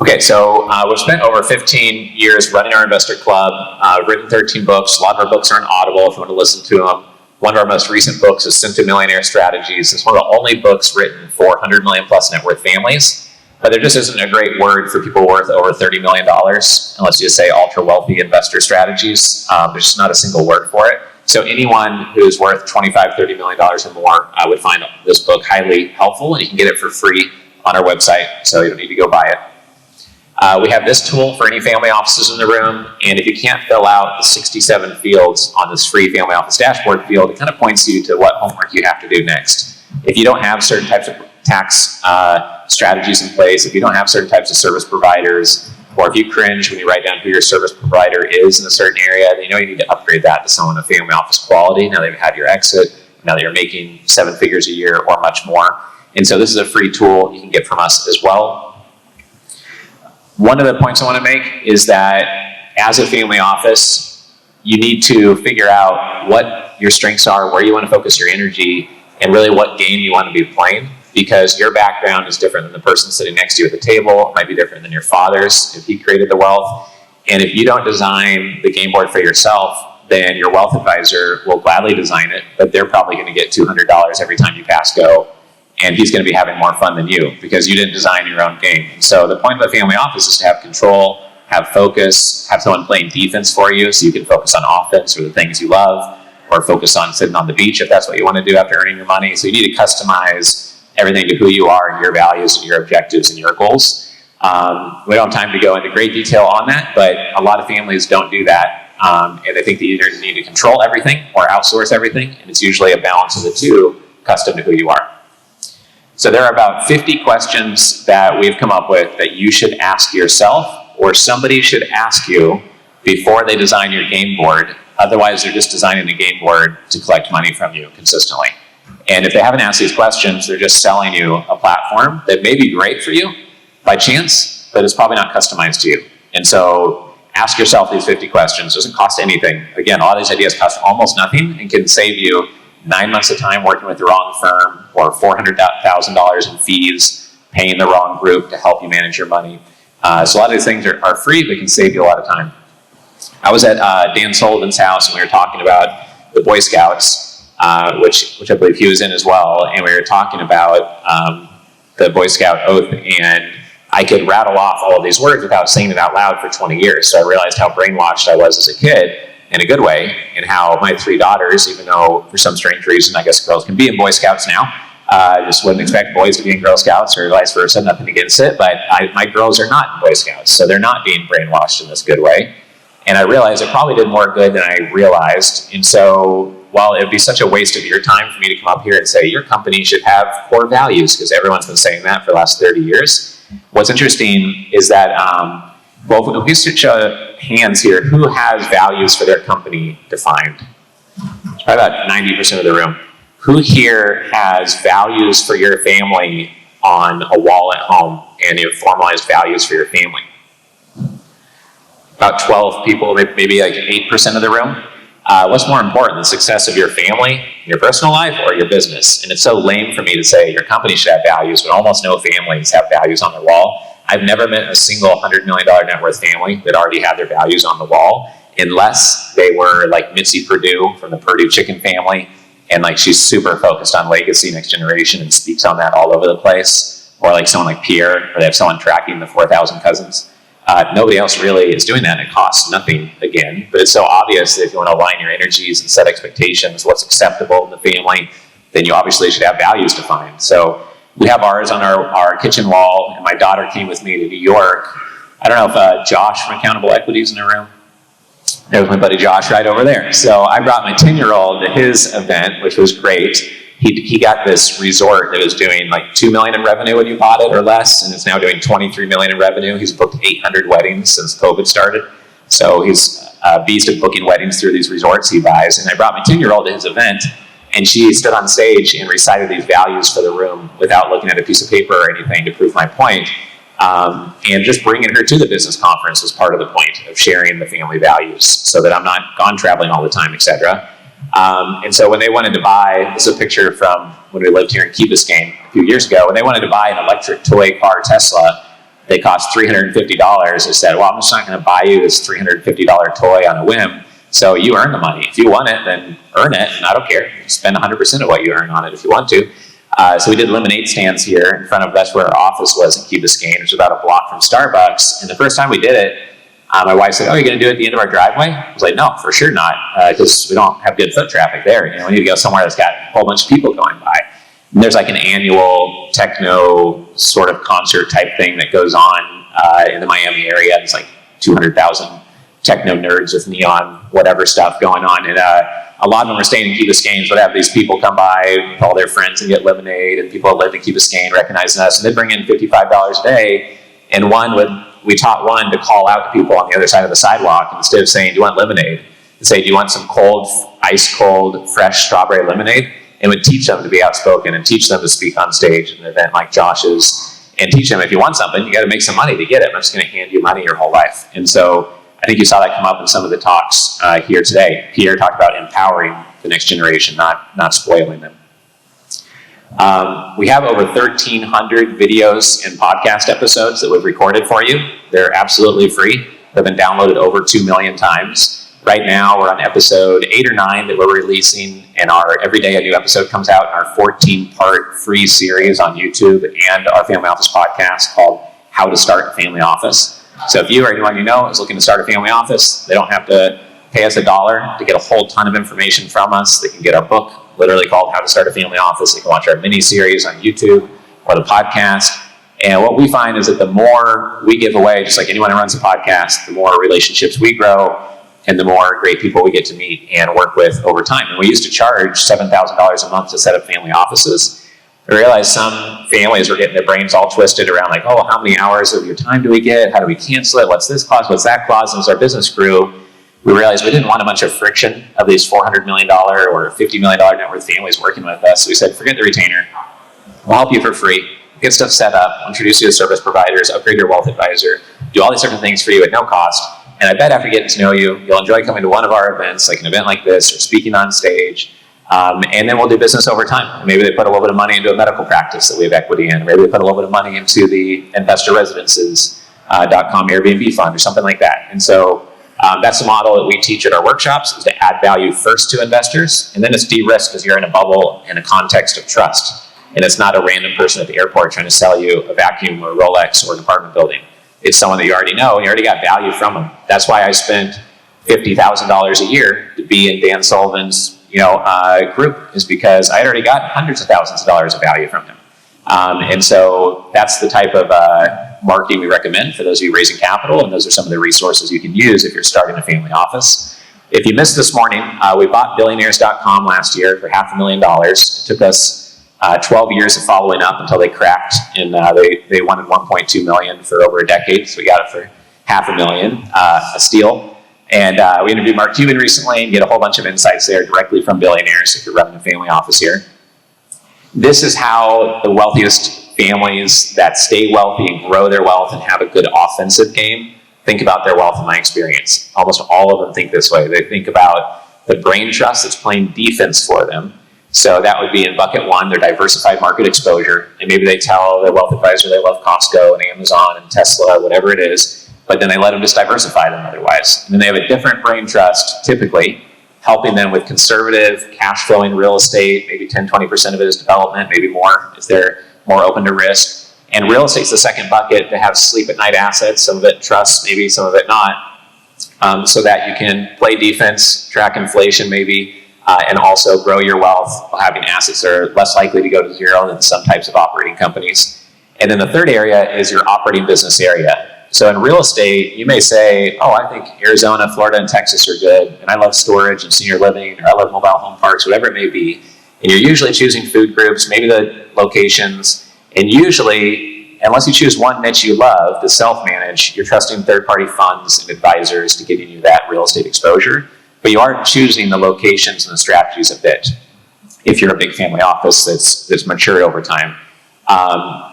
Okay, so we've spent over 15 years running our investor club, written 13 books. A lot of our books are on Audible if you want to listen to them. One of our most recent books is Simple Millionaire Strategies. It's one of the only books written for 100 million plus net worth families. But there just isn't a great word for people worth over $30 million, unless you say ultra wealthy investor strategies. There's just not a single word for it. So anyone who's worth $25, $30 million or more would find this book highly helpful, and you can get it for free on our website, so you don't need to go buy it. We have this tool for any family offices in the room, and if you can't fill out the 67 fields on this free family office dashboard field, it kind of points you to what homework you have to do next. If you don't have certain types of tax strategies in place, if you don't have certain types of service providers, or if you cringe when you write down who your service provider is in a certain area, then you know you need to upgrade that to someone of family office quality now that you've had your exit, now that you're making 7 figures a year or much more. And so this is a free tool you can get from us as well. One of the points I want to make is that as a family office, you need to figure out what your strengths are, where you want to focus your energy, and really what game you want to be playing, because your background is different than the person sitting next to you at the table. It might be different than your father's if he created the wealth. And if you don't design the game board for yourself, then your wealth advisor will gladly design it, but they're probably going to get $200 every time you pass go. And he's going to be having more fun than you because you didn't design your own game. And so the point of a family office is to have control, have focus, have someone playing defense for you so you can focus on offense or the things you love, or focus on sitting on the beach if that's what you want to do after earning your money. So you need to customize everything to who you are and your values and your objectives and your goals. We don't have time to go into great detail on that, but a lot of families don't do that. And they think they either need to control everything or outsource everything, and it's usually a balance of the two, custom to who you are. So there are about 50 questions that we've come up with that you should ask yourself, or somebody should ask you before they design your game board. Otherwise, they're just designing the game board to collect money from you consistently. And if they haven't asked these questions, they're just selling you a platform that may be great for you by chance, but it's probably not customized to you. And so ask yourself these 50 questions. It doesn't cost anything. Again, all these ideas cost almost nothing and can save you 9 months of time working with the wrong firm, or $400,000 in fees, paying the wrong group to help you manage your money. So a lot of these things are free, but can save you a lot of time. I was at Dan Sullivan's house, and we were talking about the Boy Scouts, which I believe he was in as well, and we were talking about the Boy Scout oath, and I could rattle off all of these words without saying it out loud for 20 years. So I realized how brainwashed I was as a kid, in a good way, and how my 3 daughters, even though for some strange reason I guess girls can be in Boy Scouts now, I just wouldn't expect boys to be in Girl Scouts or vice versa, nothing against it, but my girls are not in Boy Scouts, so they're not being brainwashed in this good way. And I realized it probably did more good than I realized. And so while it would be such a waste of your time for me to come up here and say your company should have core values, because everyone's been saying that for the last 30 years, what's interesting is that well, if we switch hands here, who has values for their company defined? It's probably about 90% of the room. Who here has values for your family on a wall at home, and you have formalized values for your family? About 12 people, maybe like 8% of the room. What's more important, the success of your family, your personal life, or your business? And it's so lame for me to say your company should have values, but almost no families have values on their wall. I've never met a single $100 million net worth family that already had their values on the wall, unless they were like Mitzi Perdue from the Perdue chicken family, and like she's super focused on legacy, next generation, and speaks on that all over the place. Or like someone like Pierre, or they have someone tracking the 4,000 cousins. Nobody else really is doing that, and it costs nothing again. But it's so obvious that if you want to align your energies and set expectations, what's acceptable in the family, then you obviously should have values defined. So we have ours on our kitchen wall, and my daughter came with me to New York. I don't know if Josh from Accountable Equity is in the room. There's my buddy Josh right over there. So I brought my 10-year-old to his event, which was great. He got this resort that was doing like $2 million in revenue when you bought it or less, and it's now doing $23 million in revenue. He's booked 800 weddings since COVID started. So he's a beast at booking weddings through these resorts he buys. And I brought my 10-year-old to his event, and she stood on stage and recited these values for the room without looking at a piece of paper or anything to prove my point. And just bringing her to the business conference was part of the point of sharing the family values so that I'm not gone traveling all the time, etc. And so when they wanted to buy, this is a picture from when we lived here in Key Biscayne a few years ago, when they wanted to buy an electric toy car Tesla, they cost $350. They said, well, I'm just not going to buy you this $350 toy on a whim. So you earn the money. If you want it, then earn it, and I don't care. Spend 100% of what you earn on it if you want to. So we did lemonade stands here in front of, that's where our office was in Key Biscayne, which is about a block from Starbucks. And the first time we did it, my wife said, oh, you're going to do it at the end of our driveway? I was like, no, for sure not, because we don't have good foot traffic there. You know, we need to go somewhere that's got a whole bunch of people going by. And there's like an annual techno sort of concert type thing that goes on in the Miami area. It's like 200,000 techno nerds with neon whatever stuff going on. And a lot of them are staying in Key Biscayne, so they'd have these people come by with all their friends and get lemonade, and people that live in Key Biscayne recognizing us, and they'd bring in $55 a day, and we taught one to call out to people on the other side of the sidewalk, and instead of saying, do you want lemonade, and say, do you want some cold, ice cold, fresh strawberry lemonade? And would teach them to be outspoken and teach them to speak on stage at an event like Josh's, and teach them, if you want something, you got to make some money to get it. I'm just going to hand you money your whole life. And so I think you saw that come up in some of the talks here today. Pierre talked about empowering the next generation, not spoiling them. We have over 1,300 videos and podcast episodes that we've recorded for you. They're absolutely free. They've been downloaded over 2 million times. Right now, we're on episode 8 or 9 that we're releasing, and every day a new episode comes out in our 14-part free series on YouTube and our Family Office podcast called How to Start a Family Office. So if you or anyone you know is looking to start a family office, they don't have to pay us $1 to get a whole ton of information from us. They can get our book, literally called How to Start a Family Office. They can watch our mini-series on YouTube or the podcast. And what we find is that the more we give away, just like anyone who runs a podcast, the more relationships we grow, and the more great people we get to meet and work with over time. And we used to charge $7,000 a month to set up family offices. I realized some families were getting their brains all twisted around like, oh, how many hours of your time do we get? How do we cancel it? What's this clause? What's that clause? And as our business grew, we realized we didn't want a bunch of friction of these $400 million or $50 million net worth families working with us. So we said, forget the retainer. We'll help you for free. Get stuff set up, introduce you to service providers, upgrade your wealth advisor, do all these different things for you at no cost. And I bet after getting to know you, you'll enjoy coming to one of our events, like an event like this, or speaking on stage. And then we'll do business over time. Maybe they put a little bit of money into a medical practice that we have equity in. Maybe they put a little bit of money into the investorresidences.com Airbnb fund or something like that. And so that's the model that we teach at our workshops, is to add value first to investors. And then it's de-risk because you're in a bubble in a context of trust. And it's not a random person at the airport trying to sell you a vacuum or a Rolex or an apartment building. It's someone that you already know, and you already got value from them. That's why I spent $50,000 a year to be in Dan Sullivan's group, is because I had already got hundreds of thousands of dollars of value from him. And so that's the type of marketing we recommend for those of you raising capital, and those are some of the resources you can use if you're starting a family office. If you missed this morning, we bought Billionairescom last year for $500,000. It took us 12 years of following up until they cracked, and they wanted $1.2 million for over a decade, so we got it for $500,000 a steal. And we interviewed Mark Cuban recently and get a whole bunch of insights there directly from billionaires if you're running a family office here. This is how the wealthiest families that stay wealthy and grow their wealth and have a good offensive game think about their wealth in my experience. Almost all of them think this way. They think about the brain trust that's playing defense for them. So that would be in bucket one, their diversified market exposure. And maybe they tell their wealth advisor they love Costco and Amazon and Tesla, whatever it is, but then they let them just diversify them otherwise. And then they have a different brain trust, typically, helping them with conservative, cash-flowing real estate. Maybe 10, 20% of it is development, maybe more if they're more open to risk. And real estate's the second bucket to have sleep-at-night assets, some of it trust, maybe some of it not, so that you can play defense, track inflation maybe, and also grow your wealth while having assets that are less likely to go to zero than some types of operating companies. And then the third area is your operating business area. So in real estate, you may say, oh, I think Arizona, Florida, and Texas are good, and I love storage and senior living, or I love mobile home parks, whatever it may be. And you're usually choosing food groups, maybe the locations, and usually, unless you choose one niche you love to self-manage, you're trusting third-party funds and advisors to giving you that real estate exposure. But you are choosing the locations and the strategies a bit if you're a big family office that's matured over time.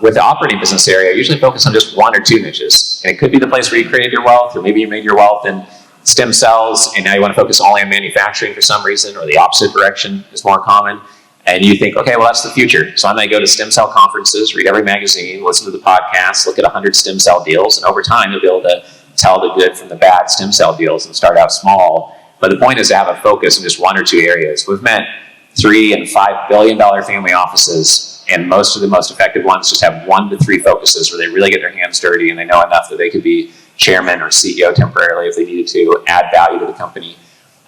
With the operating business area, I usually focus on just one or two niches. And it could be the place where you created your wealth, or maybe you made your wealth in stem cells, and now you want to focus only on manufacturing for some reason, or the opposite direction is more common. and you think, okay, well, that's the future. So I'm going to go to stem cell conferences, read every magazine, listen to the podcast, look at 100 stem cell deals, and over time you'll be able to tell the good from the bad stem cell deals and start out small. But the point is to have a focus in just one or two areas. We've met $3 and $5 billion family offices, and most of the most effective ones just have 1 to 3 focuses where they really get their hands dirty and they know enough that they could be chairman or CEO temporarily if they needed to add value to the company.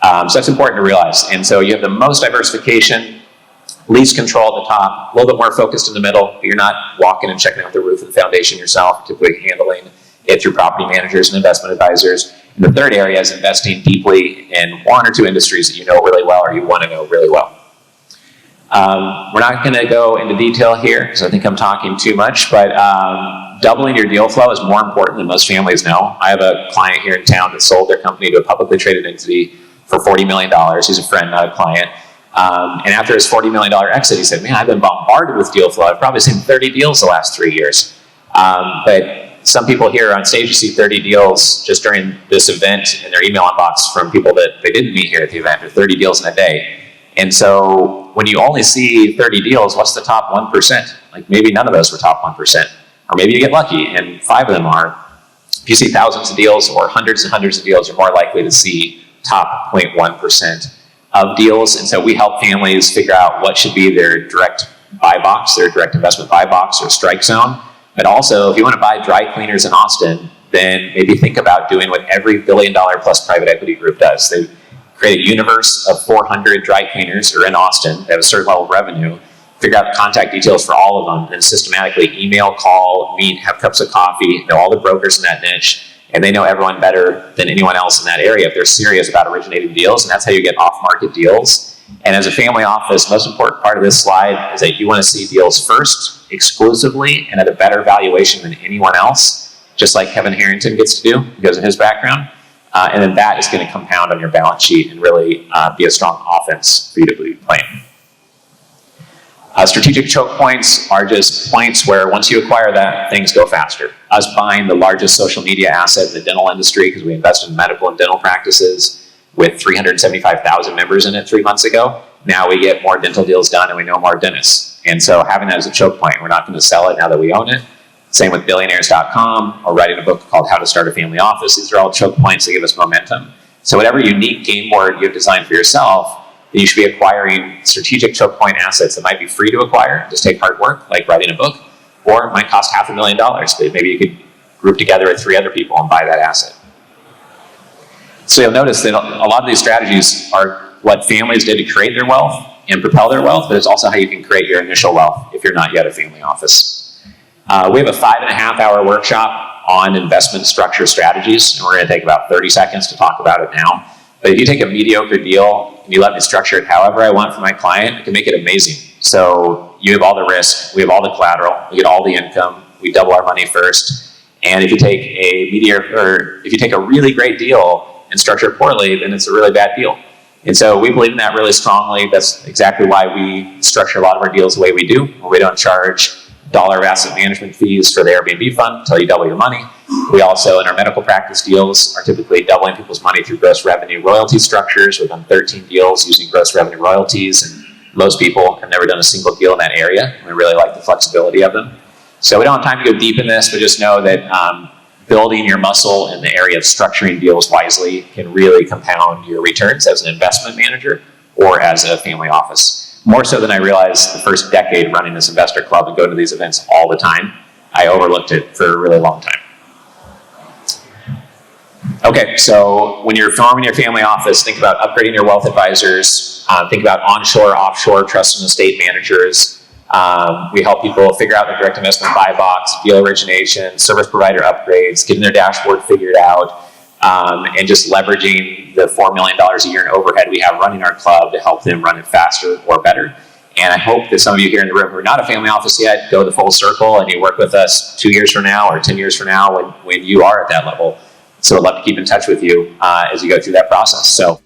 So that's important to realize. And so you have the most diversification, least control at the top, a little bit more focused in the middle, but you're not walking and checking out the roof and the foundation yourself, typically handling it through property managers and investment advisors. And the third area is investing deeply in 1 or 2 industries that you know really well or you want to know really well. We're not going to go into detail here because I think I'm talking too much, but doubling your deal flow is more important than most families know. I have a client here in town that sold their company to a publicly traded entity for $40 million. He's a friend, not a client. And after his $40 million exit, he said, man, I've been bombarded with deal flow. I've probably seen 30 deals the last 3 years. But some people here on stage, you see 30 deals just during this event in their email inbox from people that they didn't meet here at the event, or 30 deals in a day. And so when you only see 30 deals, what's the top 1%? Like maybe none of those were top 1%. Or maybe you get lucky and 5 of them are. If you see thousands of deals or hundreds and hundreds of deals, you're more likely to see top 0.1% of deals. And so we help families figure out what should be their direct buy box, their direct investment buy box or strike zone. But also, if you want to buy dry cleaners in Austin, then maybe think about doing what every $1 billion plus private equity group does. They create a universe of 400 dry cleaners who are in Austin, they have a certain level of revenue, figure out contact details for all of them, and systematically email, call, meet, have cups of coffee, know all the brokers in that niche, and they know everyone better than anyone else in that area if they're serious about originating deals, and that's how you get off-market deals. And as a family office, most important part of this slide is that you want to see deals first, exclusively, and at a better valuation than anyone else, just like Kevin Harrington gets to do because of his background. And then that is going to compound on your balance sheet and really be a strong offense for you to be playing. Strategic choke points are just points where once you acquire that, things go faster. Us buying the largest social media asset in the dental industry because we invested in medical and dental practices with 375,000 members in it 3 months ago. Now we get more dental deals done and we know more dentists. And so having that as a choke point, we're not going to sell it now that we own it. Same with Billionairescom or writing a book called How to Start a Family Office. These are all choke points that give us momentum. So whatever unique game board you've designed for yourself, then you should be acquiring strategic choke point assets that might be free to acquire, just take hard work, like writing a book, or it might cost $500,000, but maybe you could group together with 3 other people and buy that asset. So you'll notice that a lot of these strategies are what families did to create their wealth and propel their wealth, but it's also how you can create your initial wealth if you're not yet a family office. We have a 5.5-hour workshop on investment structure strategies, and we're going to take about 30 seconds to talk about it now. But if you take a mediocre deal and you let me structure it however I want for my client, I can make it amazing. So you have all the risk, we have all the collateral, we get all the income, we double our money first. And if you take a if you take a really great deal and structure it poorly, then it's a really bad deal. And so we believe in that really strongly. That's exactly why we structure a lot of our deals the way we do, where we don't charge dollar of asset management fees for the Airbnb fund until you double your money. We also, in our medical practice deals, are typically doubling people's money through gross revenue royalty structures. We've done 13 deals using gross revenue royalties, and most people have never done a single deal in that area. We really like the flexibility of them. So we don't have time to go deep in this, but just know that building your muscle in the area of structuring deals wisely can really compound your returns as an investment manager or as a family office. More so than I realized the first decade running this investor club and going to these events all the time. I overlooked it for a really long time. Okay, so when you're forming your family office, think about upgrading your wealth advisors. Think about onshore, offshore, trust and estate managers. We help people figure out the direct investment buy box, deal origination, service provider upgrades, getting their dashboard figured out, and just leveraging the $4 million a year in overhead we have running our club to help them run it faster or better. And I hope that some of you here in the room who are not a family office yet go the full circle and you work with us 2 years from now or 10 years from now when you are at that level. So I'd love to keep in touch with you as you go through that process. So